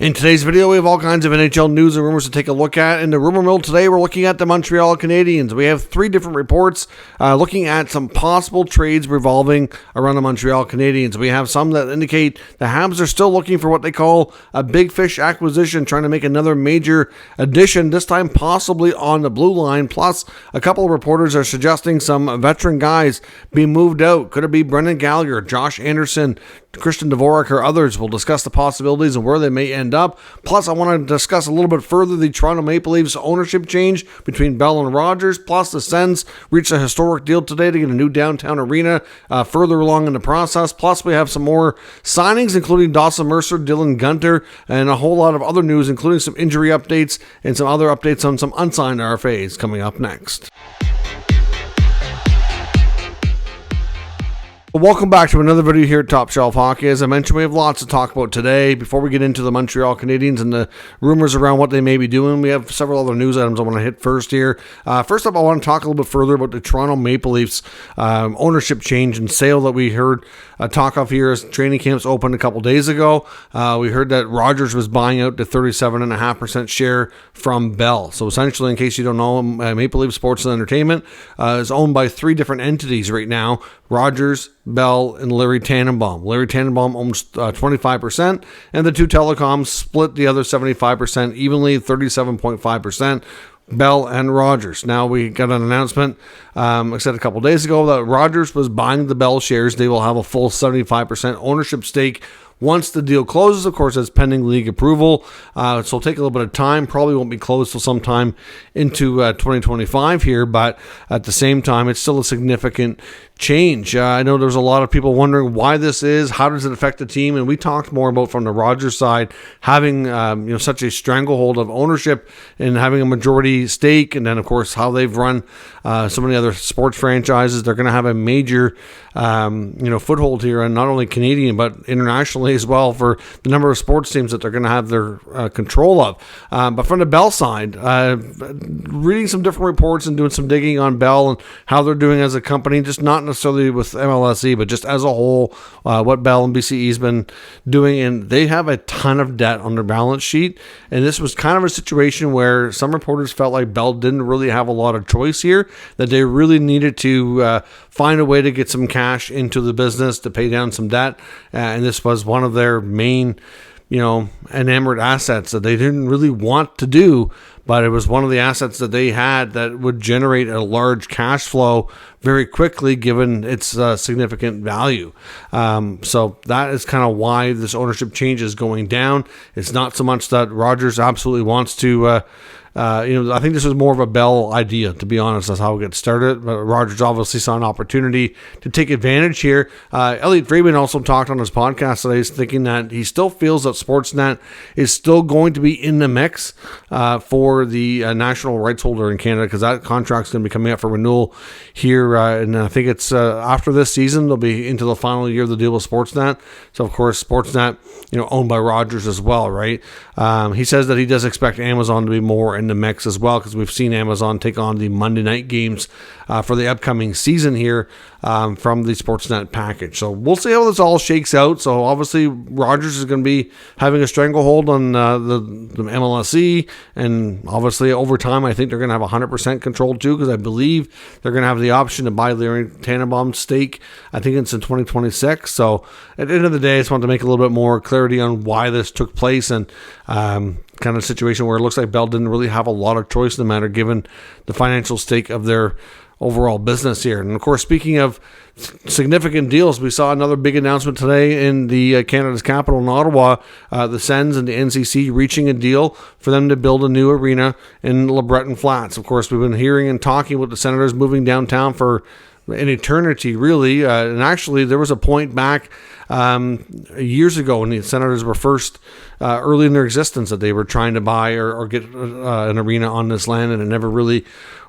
In today's video, we have all kinds of NHL news and rumors to take a look at. In the rumor mill today, we're looking at the Montreal Canadiens. We have three different reports looking at some possible trades revolving around the Montreal Canadiens. We have some that indicate the Habs are still looking for what they call a big fish acquisition, trying to make another major addition, this time possibly on the blue line. Plus, a couple of reporters are suggesting some veteran guys be moved out. Could it be Brendan Gallagher, Josh Anderson, Christian Dvorak, or others? We'll discuss the possibilities and where they may end up. Plus, I want to discuss a little bit further the Toronto Maple Leafs ownership change between Bell and Rogers. Plus, the Sens reached a historic deal today to get a new downtown arena further along in the process. Plus, we have some more signings, including Dawson Mercer, Dylan Guenther, and a whole lot of other news, including some injury updates and some other updates on some unsigned RFAs coming up next. Welcome back to another video here at Top Shelf Hockey. As I mentioned, we have lots to talk about today. Before we get into the Montreal Canadiens and the rumors around what they may be doing, we have several other news items I want to hit first here. First up, I want to talk a little bit further about the Toronto Maple Leafs ownership change and sale that we heard talk of here as training camps opened a couple days ago. We heard that Rogers was buying out the 37.5% share from Bell. So essentially, in case you don't know, Maple Leaf Sports and Entertainment is owned by three different entities right now: Rogers, Bell, and Larry Tannenbaum. Larry Tannenbaum owns 25%, and the two telecoms split the other 75% evenly, 37.5%. Bell and Rogers. Now we got an announcement, I said a couple days ago, that Rogers was buying the Bell shares. They will have a full 75% ownership stake once the deal closes. Of course, that's pending league approval, so it'll take a little bit of time. Probably won't be closed till sometime into 2025 here, but at the same time, it's still a significant change. I know there's a lot of people wondering why this is, how does it affect the team, and we talked more about from the Rogers side having such a stranglehold of ownership and having a majority stake, and then of course how they've run so many other sports franchises. They're going to have a major foothold here, and not only Canadian but internationally as well, for the number of sports teams that they're going to have their control of. But from the Bell side, reading some different reports and doing some digging on Bell and how they're doing as a company, just not necessarily with MLSE, but just as a whole, what Bell and BCE's been doing, and they have a ton of debt on their balance sheet. And this was kind of a situation where some reporters felt like Bell didn't really have a lot of choice here, that they really needed to find a way to get some cash into the business to pay down some debt, and this was one of their main enamored assets that they didn't really want to do, but it was one of the assets that they had that would generate a large cash flow very quickly given its significant value. So that is kind of why this ownership change is going down. It's not so much that Rogers absolutely wants to I think this was more of a Bell idea, to be honest. That's how it gets started. But Rogers obviously saw an opportunity to take advantage here. Elliotte Friedman also talked on his podcast today, thinking that he still feels that Sportsnet is still going to be in the mix for the national rights holder in Canada, because that contract's going to be coming up for renewal here. And I think it's after this season, they'll be into the final year of the deal with Sportsnet. So, of course, Sportsnet, owned by Rogers as well, right? He says that he does expect Amazon to be more in the mix as well, because we've seen Amazon take on the Monday night games for the upcoming season here from the Sportsnet package. So we'll see how this all shakes out. So obviously Rogers is going to be having a stranglehold on the MLSE, and obviously over time I think they're going to have 100% control too, because I believe they're going to have the option to buy Larry Tannenbaum's stake. I think it's in 2026. So at the end of the day, I just want to make a little bit more clarity on why this took place, and kind of situation where it looks like Bell didn't really have a lot of choice in the matter given the financial stake of their overall business here. And of course, speaking of significant deals, we saw another big announcement today in the Canada's capital in Ottawa, the Sens and the NCC reaching a deal for them to build a new arena in LeBreton Flats. Of course, we've been hearing and talking with the Senators moving downtown for an eternity, really. And actually, there was a point back years ago when the Senators were first early in their existence that they were trying to buy or get an arena on this land, and it never really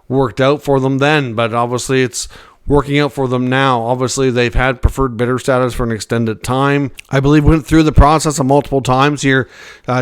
worked out for them then. But obviously, it's working out for them now. Obviously, they've had preferred bidder status for an extended time. I believe went through the process multiple times here,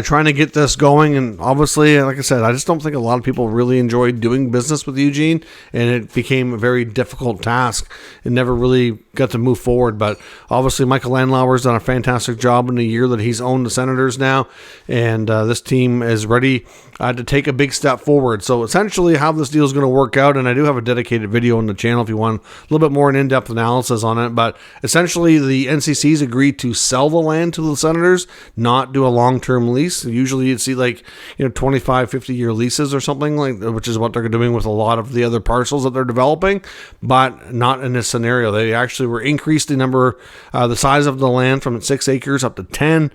trying to get this going. And obviously, like I said, I just don't think a lot of people really enjoyed doing business with Eugene, and it became a very difficult task. It never really got to move forward. But obviously, Michael Landlauer's done a fantastic job in the year that he's owned the Senators now, and this team is ready to take a big step forward. So essentially how this deal is going to work out, and I do have a dedicated video on the channel if you want a little bit more in-depth analysis on it, but essentially the NCC's agreed to sell the land to the Senators, not do a long-term lease. Usually you'd see 25, 50-year leases or something, which is what they're doing with a lot of the other parcels that they're developing, but not in this scenario. They actually were increased the size of the land from 6 acres up to 10,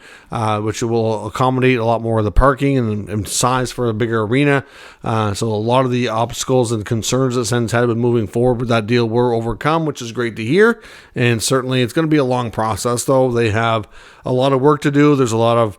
which will accommodate a lot more of the parking and size for a bigger arena. So a lot of the obstacles and concerns that Sens had been moving forward with that deal were overcome, which is great to hear. And certainly it's going to be a long process, though. They have a lot of work to do. There's a lot of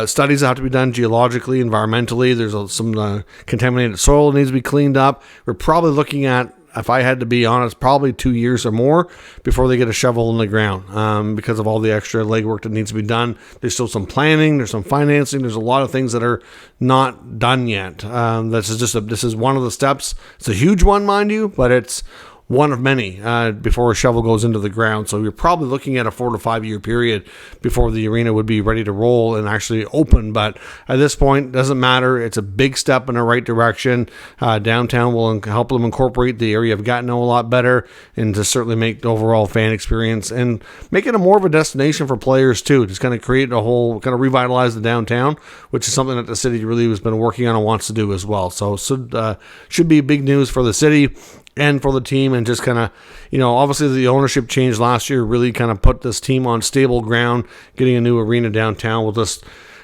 studies that have to be done geologically, environmentally. There's some contaminated soil that needs to be cleaned up. We're probably looking at, if I had to be honest, probably 2 years or more before they get a shovel in the ground, because of all the extra legwork that needs to be done. There's still some planning, there's some financing, there's a lot of things that are not done yet. This is one of the steps. It's a huge one, mind you, but it's one of many before a shovel goes into the ground. So you're probably looking at a 4 to 5 year period before the arena would be ready to roll and actually open. But at this point, it doesn't matter. It's a big step in the right direction. Downtown will help them incorporate the area of Gatineau a lot better, and to certainly make the overall fan experience and make it more of a destination for players too. Just kind of create a whole, kind of revitalize the downtown, which is something that the city really has been working on and wants to do as well. So should be big news for the city and for the team, and just kind of, obviously the ownership change last year really kind of put this team on stable ground. Getting a new arena downtown will just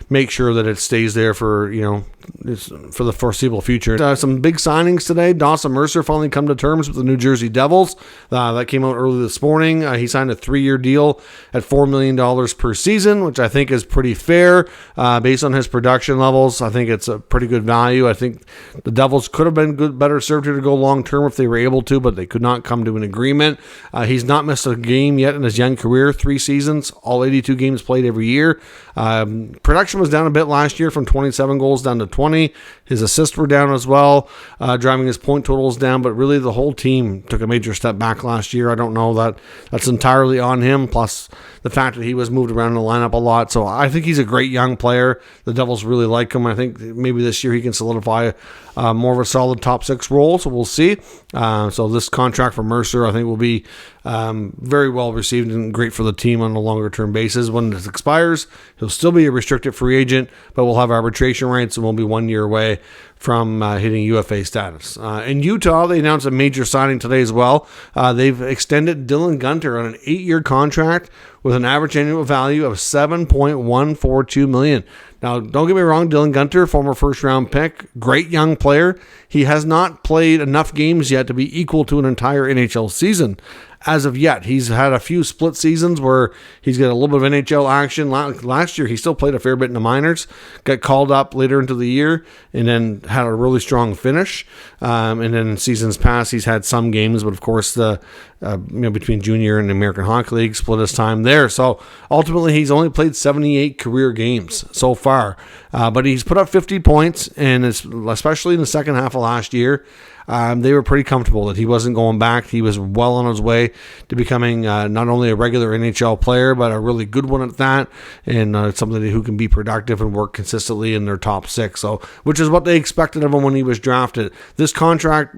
make sure that it stays there for the foreseeable future. Some big signings today. Dawson Mercer finally come to terms with the New Jersey Devils. That came out early this morning. He signed a 3-year deal at $4 million per season, which I think is pretty fair based on his production levels. I think it's a pretty good value. I think the Devils could have been better served here to go long term if they were able to, but they could not come to an agreement. He's not missed a game yet in his young career, 3 seasons, all 82 games played every year. Production was down a bit last year from 27 goals down to 20. His assists were down as well, driving his point totals down, but really the whole team took a major step back last year. I don't know that that's entirely on him, plus the fact that he was moved around in the lineup a lot. So I think he's a great young player. The Devils really like him. I think maybe this year he can solidify more of a solid top 6 role, so we'll see. So this contract for Mercer, I think, will be very well received and great for the team on a longer term basis. When this expires, he'll still be a restricted free agent, but we'll have arbitration rights and we'll be 1 year away from hitting UFA status. In Utah, they announced a major signing today as well. They've extended Dylan Guenther on an 8-year contract with an average annual value of $7.142 million. Now, don't get me wrong, Dylan Guenther, former first-round pick, great young player. He has not played enough games yet to be equal to an entire NHL season. As of yet, he's had a few split seasons where he's got a little bit of NHL action. Last year, he still played a fair bit in the minors, got called up later into the year, and then had a really strong finish. And then in seasons past, he's had some games, but of course, between junior and the American Hockey League, split his time there. So ultimately, he's only played 78 career games so far, but he's put up 50 points, and especially in the second half of last year, they were pretty comfortable that he wasn't going back. He was well on his way to becoming not only a regular NHL player, but a really good one at that, and somebody who can be productive and work consistently in their top 6. So, which is what they expected of him when he was drafted. This contract,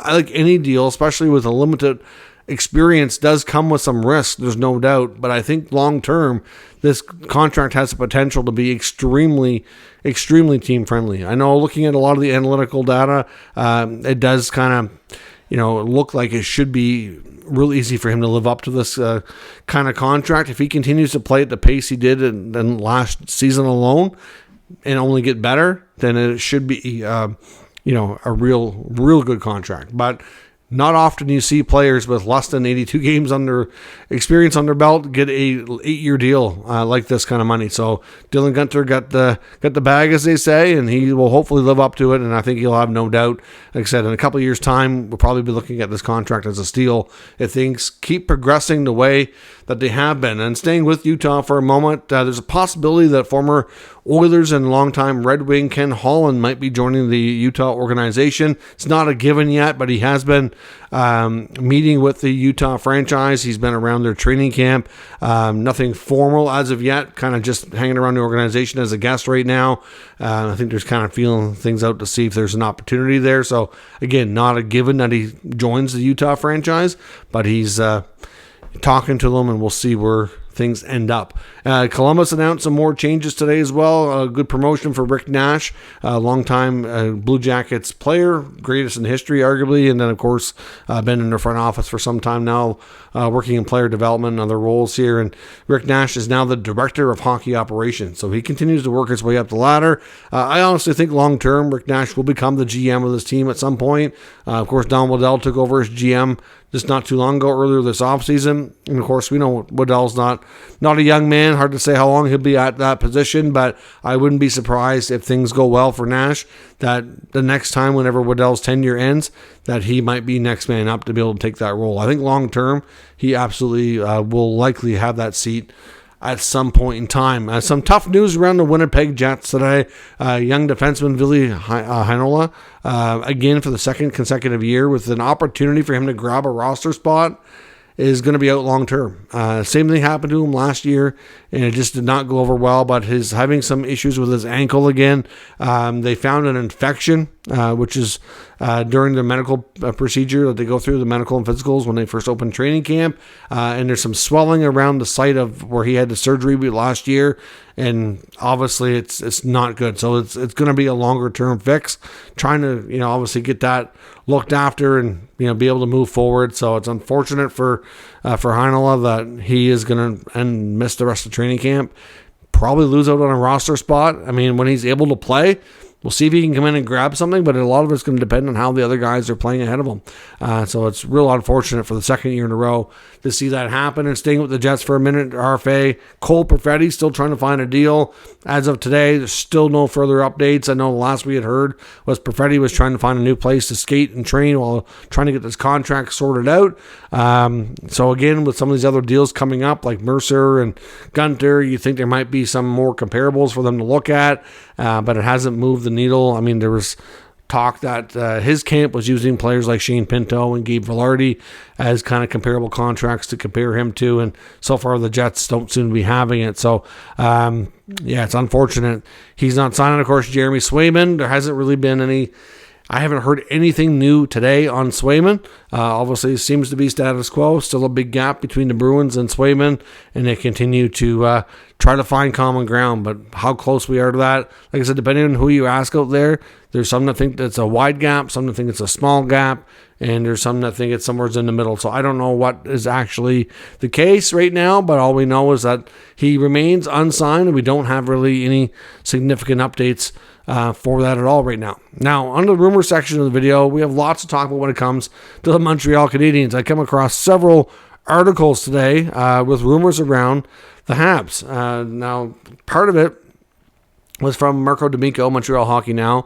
like any deal, especially with a limited experience, does come with some risk. There's no doubt, but I think long term, this contract has the potential to be extremely team friendly. I know, looking at a lot of the analytical data, it does kind of, look like it should be real easy for him to live up to this kind of contract. If he continues to play at the pace he did in last season alone and only get better, then it should be, a real good contract. But Not often you see players with less than 82 games under experience on their belt get a 8-year deal like this kind of money. So Dylan Guenther got the bag, as they say, and he will hopefully live up to it. And I think he'll have no doubt. Like I said, in a couple of years' time, we'll probably be looking at this contract as a steal if things keep progressing the way that they have been. And staying with Utah for a moment, there's a possibility that former Oilers and longtime Red Wing Ken Holland might be joining the Utah organization. It's not a given yet, but he has been meeting with the Utah franchise. He's been around their training camp. Nothing formal as of yet, kind of just hanging around the organization as a guest right now. I think there's kind of feeling things out to see if there's an opportunity there. So again, not a given that he joins the Utah franchise, but he's talking to them, and we'll see where things end up. Columbus announced some more changes today as well. A good promotion for Rick Nash, a longtime Blue Jackets player, greatest in history arguably, and then of course been in the front office for some time now, working in player development and other roles here. And Rick Nash is now the director of hockey operations, so he continues to work his way up the ladder. I honestly think long term Rick Nash will become the GM of this team at some point. Of course, Don Waddell took over as GM just not too long ago, earlier this offseason. And of course, we know Waddell's not a young man. Hard to say how long he'll be at that position, but I wouldn't be surprised if things go well for Nash, that the next time, whenever Waddell's tenure ends, that he might be next man up to be able to take that role. I think long term, he absolutely will likely have that seat at some point in time. Some tough news around the Winnipeg Jets today. Young defenseman Ville Heinola, again for the second consecutive year, with an opportunity for him to grab a roster spot, is going to be out long term. Same thing happened to him last year, and it just did not go over well, but he's having some issues with his ankle again. They found an infection, which is during the medical procedure that they go through, the medical and physicals, when they first open training camp. And there's some swelling around the site of where he had the surgery last year, and obviously it's not good. So it's going to be a longer term fix, trying to obviously get that looked after and be able to move forward. So it's unfortunate for Heinola that he is going to miss the rest of training camp, probably lose out on a roster spot. I mean, when he's able to play, we'll see if he can come in and grab something, but a lot of it's going to depend on how the other guys are playing ahead of him. So it's real unfortunate for the second year in a row to see that happen. And staying with the Jets for a minute, RFA, Cole Perfetti still trying to find a deal. As of today, there's still no further updates. I know the last we had heard was Perfetti was trying to find a new place to skate and train while trying to get this contract sorted out. So again, with some of these other deals coming up, like Mercer and Guenther, you think there might be some more comparables for them to look at, but it hasn't moved the needle. I mean, there was talk that his camp was using players like Shane Pinto and Gabe Vilardi as kind of comparable contracts to compare him to, and so far the Jets don't seem to be having it. So it's unfortunate he's not signing. Of course, Jeremy Swayman, there hasn't really been any, I haven't heard anything new today on Swayman. Obviously, it seems to be status quo. Still a big gap between the Bruins and Swayman, and they continue to try to find common ground. But how close we are to that, like I said, depending on who you ask out there, there's some that think it's a wide gap, some that think it's a small gap, and there's some that think it's somewhere in the middle. So I don't know what is actually the case right now, but all we know is that he remains unsigned, and we don't have really any significant updates for that at all right now. Now, on the rumor section of the video, we have lots to talk about when it comes to the Montreal Canadiens. I come across several articles today with rumors around the Habs. Now, part of it was from Marco D'Amico, Montreal Hockey Now,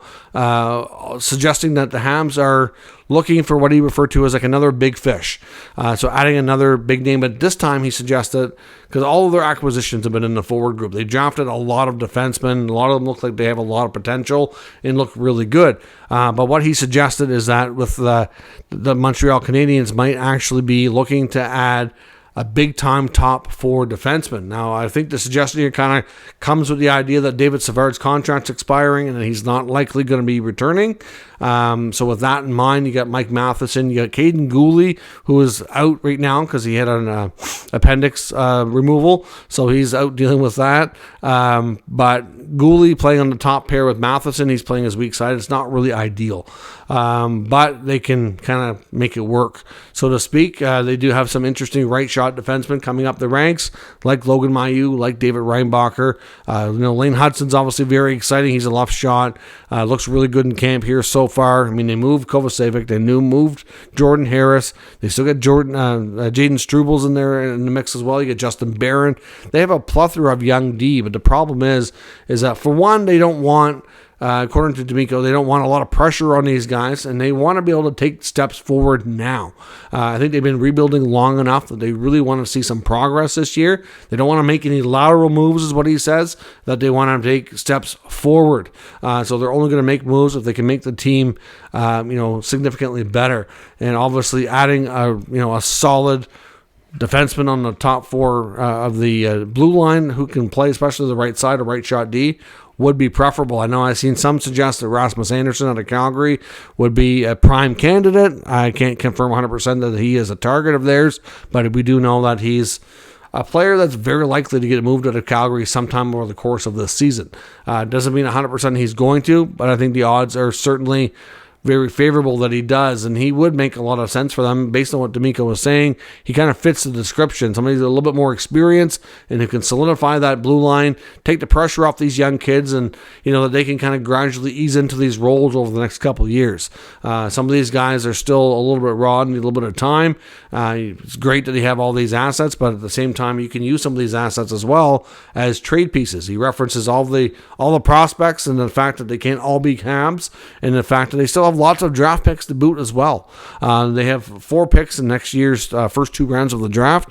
suggesting that the Habs are looking for what he referred to as like another big fish. So adding another big name, but this time he suggested, because all of their acquisitions have been in the forward group. They drafted a lot of defensemen. A lot of them look like they have a lot of potential and look really good. But what he suggested is that with the Montreal Canadiens might actually be looking to add a big-time top four defenseman. Now, I think the suggestion here kind of comes with the idea that David Savard's contract's expiring and that he's not likely going to be returning. So with that in mind, you got Mike Matheson, you got Caden Gooley, who is out right now because he had an appendix removal, so he's out dealing with that. But Gooley playing on the top pair with Matheson, he's playing his weak side. It's not really ideal, but they can kind of make it work, so to speak. They do have some interesting right shot shot defensemen coming up the ranks, like Logan Mailloux, like David Reinbacher. Lane Hudson's obviously very exciting. He's a left shot. Looks really good in camp here so far. I mean, they moved Kovacevic. They moved Jordan Harris. They still got Jaden Strubles in there in the mix as well. You get Justin Barron. They have a plethora of young D, but the problem is that for one, they don't want, according to D'Amico, they don't want a lot of pressure on these guys, and they want to be able to take steps forward now. I think they've been rebuilding long enough that they really want to see some progress this year. They don't want to make any lateral moves, is what he says, that they want to take steps forward. So they're only going to make moves if they can make the team, significantly better. And obviously adding a solid defenseman on the top four of the blue line who can play, especially the right side or right shot D, would be preferable. I know I've seen some suggest that Rasmus Andersson out of Calgary would be a prime candidate. I can't confirm 100% that he is a target of theirs, but we do know that he's a player that's very likely to get moved out of Calgary sometime over the course of this season. Doesn't mean 100% he's going to, but I think the odds are certainly very favorable that he does, and he would make a lot of sense for them based on what D'Amico was saying. He kind of fits the description. Somebody who's a little bit more experienced and who can solidify that blue line, take the pressure off these young kids, and that they can kind of gradually ease into these roles over the next couple of years. Some of these guys are still a little bit raw and need a little bit of time. It's great that they have all these assets, but at the same time, you can use some of these assets as well as trade pieces. He references all the prospects and the fact that they can't all be Habs, and the fact that they still have lots of draft picks to boot as well. They have 4 picks in next year's first 2 rounds of the draft,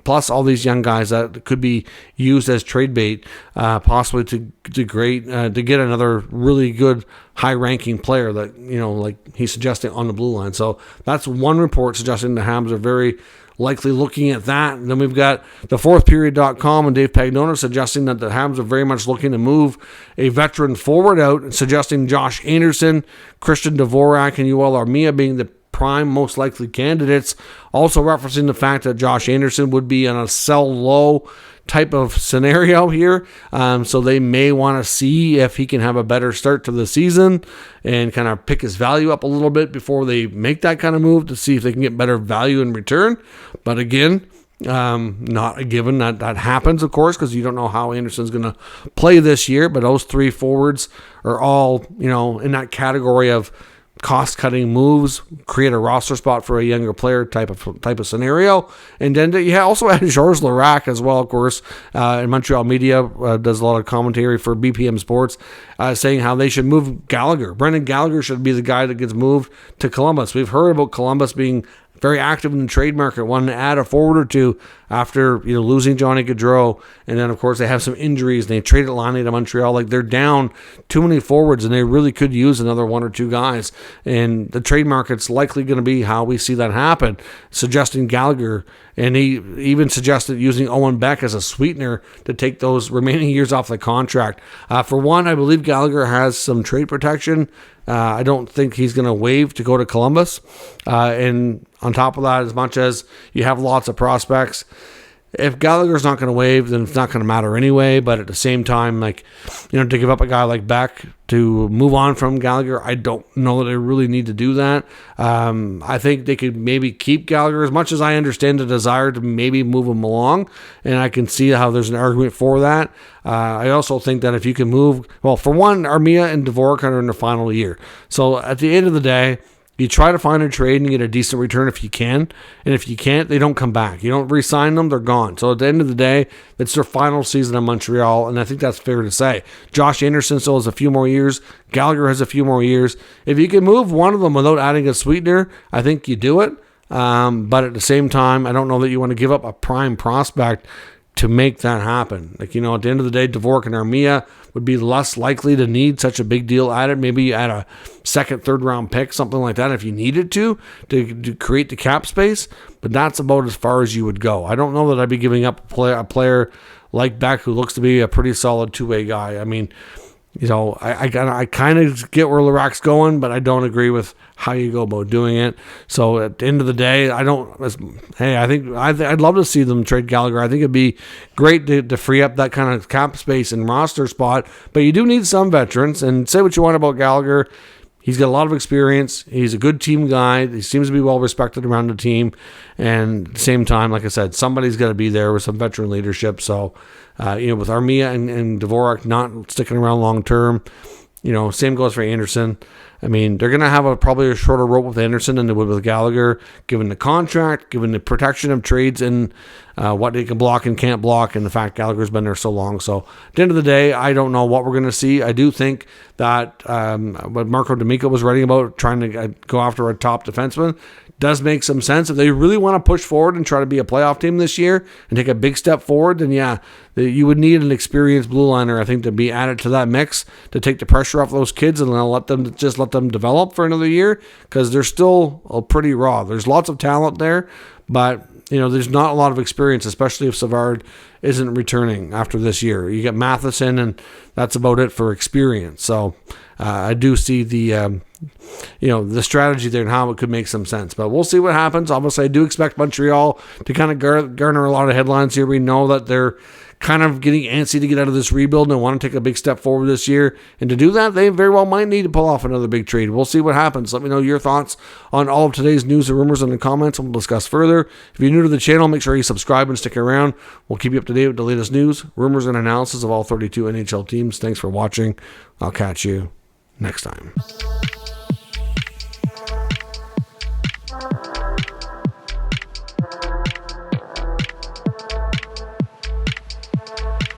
plus all these young guys that could be used as trade bait, possibly to get another really good high-ranking player that, like he's suggesting on the blue line. So that's one report suggesting the Habs are very likely looking at that. And then we've got the fourthperiod.com and Dave Pagnona suggesting that the Habs are very much looking to move a veteran forward out, and suggesting Josh Anderson, Christian Dvorak, and Yoel Armia being the prime most likely candidates. Also referencing the fact that Josh Anderson would be in a sell low type of scenario here. So they may want to see if he can have a better start to the season and kind of pick his value up a little bit before they make that kind of move to see if they can get better value in return. But again, not a given that happens, of course, because you don't know how Anderson's going to play this year. But those 3 forwards are all, in that category of cost-cutting moves, create a roster spot for a younger player type of scenario. And then you also had Georges Larac as well, of course, in Montreal media, does a lot of commentary for BPM Sports, saying how they should move Gallagher. Brendan Gallagher should be the guy that gets moved to Columbus. We've heard about Columbus being very active in the trade market, wanting to add a forward or two after losing Johnny Gaudreau, and then of course they have some injuries and they traded Laine to Montreal. Like, they're down too many forwards and they really could use another 1 or 2 guys, and the trade market's likely going to be how we see that happen, suggesting Gallagher. And he even suggested using Owen Beck as a sweetener to take those remaining years off the contract. For one, I believe Gallagher has some trade protection. I don't think he's going to waive to go to Columbus. And on top of that, as much as you have lots of prospects, if Gallagher's not going to waive, then it's not going to matter anyway. But at the same time, to give up a guy like Beck to move on from Gallagher, I don't know that they really need to do that. I think they could maybe keep Gallagher, as much as I understand the desire to maybe move him along, and I can see how there's an argument for that. I also think that if you can move, well, for one, Armia and Dvorak are in their final year. So at the end of the day, you try to find a trade and get a decent return if you can. And if you can't, they don't come back. You don't re-sign them, they're gone. So at the end of the day, it's their final season in Montreal, and I think that's fair to say. Josh Anderson still has a few more years. Gallagher has a few more years. If you can move one of them without adding a sweetener, I think you do it. But at the same time, I don't know that you want to give up a prime prospect to make that happen. At the end of the day, Dvorak and Armia would be less likely to need such a big deal added. Maybe you add a second, third round pick, something like that, if you needed to create the cap space. But that's about as far as you would go. I don't know that I'd be giving up a player like Beck, who looks to be a pretty solid 2-way guy. I mean, I kind of get where Larac's going, but I don't agree with how you go about doing it. So at the end of the day, I think I'd love to see them trade Gallagher. I think it'd be great to free up that kind of cap space and roster spot, but you do need some veterans. And say what you want about Gallagher, He's got a lot of experience. He's a good team guy. He seems to be well respected around the team. And at the same time, like I said, somebody's got to be there with some veteran leadership. So, with Armia and Dvorak not sticking around long term, same goes for Anderson. I mean, they're going to have probably a shorter rope with Anderson than they would with Gallagher, given the contract, given the protection of trades and what they can block and can't block, and the fact Gallagher's been there so long. So at the end of the day, I don't know what we're going to see. I do think that what Marco D'Amico was writing about, trying to go after a top defenseman, does make some sense. If they really want to push forward and try to be a playoff team this year and take a big step forward, then you would need an experienced blue liner, I think, to be added to that mix to take the pressure off those kids and let them develop for another year, because they're still pretty raw. There's lots of talent there, but there's not a lot of experience, especially if Savard isn't returning after this year. You get Matheson, and that's about it for experience. So I do see the strategy there and how it could make some sense. But we'll see what happens. Obviously, I do expect Montreal to kind of garner a lot of headlines here. We know that they're kind of getting antsy to get out of this rebuild and want to take a big step forward this year. And to do that, they very well might need to pull off another big trade. We'll see what happens. Let me know your thoughts on all of today's news and rumors in the comments, and we'll discuss further. If you're new to the channel, make sure you subscribe and stick around. We'll keep you up to date with the latest news, rumors, and analysis of all 32 NHL teams. Thanks for watching. I'll catch you next time.